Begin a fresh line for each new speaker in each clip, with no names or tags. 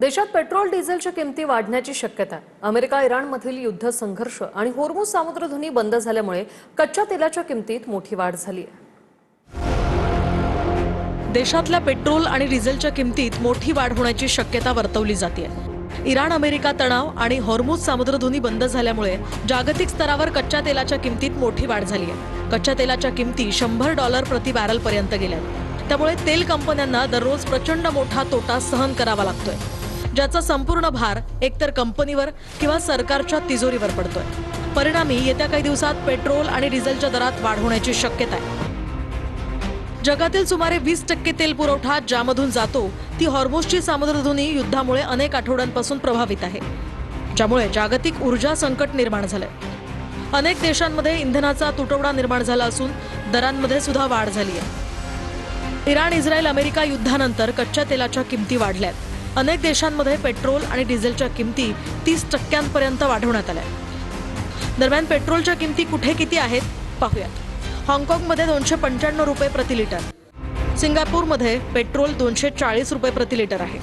देशात पेट्रोल डिझेलच्या किमती वाढण्याची शक्यता आहे। अमेरिका इराणमधील युद्ध संघर्ष आणि होर्मुझ सामुद्रधुनी बंद झाल्यामुळे कच्च्या तेलाच्या किमतीत मोठी वाढ झाली आहे।
देशातल्या पेट्रोल आणि डिझेलच्या किमतीत मोठी वाढ होण्याची शक्यता वर्तवली जाते। इराण अमेरिका तणाव आणि होर्मुझ सामुद्रधुनी बंद झाल्यामुळे जागतिक स्तरावर कच्च्या तेलाच्या किमतीत मोठी वाढ झाली आहे। कच्च्या तेलाच्या किमती $100 प्रति बॅरल पर्यंत गेल्या। त्यामुळे तेल कंपन्यांना दररोज प्रचंड मोठा तोटा सहन करावा लागतोय, ज्याचा संपूर्ण भार एकतर कंपनीवर किंवा सरकारच्या तिजोरीवर पडतोय। परिणामी येत्या काही दिवसात पेट्रोल आणि डिझेलच्या दरात वाढ होण्याची शक्यता आहे। जगातील सुमारे 20% तेल पुरवठा ज्यामधून जातो ती हॉर्मुझची सामुद्रधुनी युद्धामुळे अनेक आठवड्यांपासून प्रभावित आहे, ज्यामुळे जागतिक ऊर्जा संकट निर्माण झालंय। अनेक देशांमध्ये इंधनाचा तुटवडा निर्माण झाला असून दरांमध्ये सुद्धा वाढ झाली आहे। इराण इस्रायल अमेरिका युद्धानंतर कच्च्या तेलाच्या किमती वाढल्यात। अनेक देशांमध्ये पेट्रोल आणि डिझेलच्या किमती 30% वाढवण्यात आल्या। दरम्यान पेट्रोलच्या किमती कुठे किती आहेत पाहूयात। हाँगकाँगमध्ये $295 प्रति लिटर, सिंगापूरमध्ये पेट्रोल $240 प्रति लिटर आहे,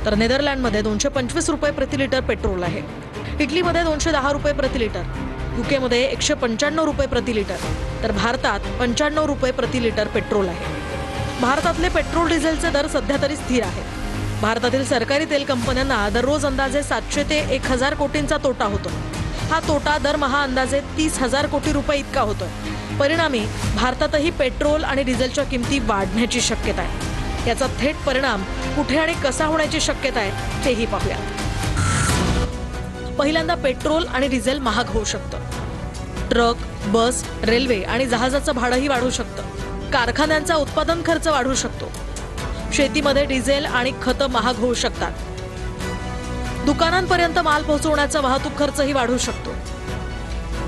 तर नेदरलँडमध्ये $225 प्रति लिटर पेट्रोल आहे। इटलीमध्ये $210 प्रति लिटर, यूकेमध्ये $195 प्रति लिटर, तर भारतात $95 प्रति लिटर पेट्रोल आहे। भारतातले पेट्रोल डिझेलचे दर सध्या तरी स्थिर आहेत। भारतातील सरकारी तेल कंपन्यांना दररोज अंदाजे 700 ते 1000 कोटींचा तोटा होतो। हा तोटा दरमहा अंदाजे 30,000 कोटी रुपये इतका होतोय। परिणामी भारतातही पेट्रोल आणि डिझेलच्या किमती वाढण्याची शक्यता आहे। याचा थेट परिणाम कुठे आणि कसा होण्याची शक्यता आहे तेही पाहूया। पहिल्यांदा पेट्रोल आणि डिझेल महाग होऊ शकतं। ट्रक, बस, रेल्वे आणि जहाजाचं भाडंही वाढू शकतं। कारखान्यांचा उत्पादन खर्च वाढू शकतो। शेतीमध्ये डिझेल आणि खतं महाग होऊ शकतात। दुकानांपर्यंत माल पोहोचवण्याचा वाहतूक खर्चही वाढू शकतो।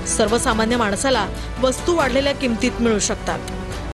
सर्वसामान्य माणसाला वस्तू वाढलेल्या किमतीत मिळू शकतात।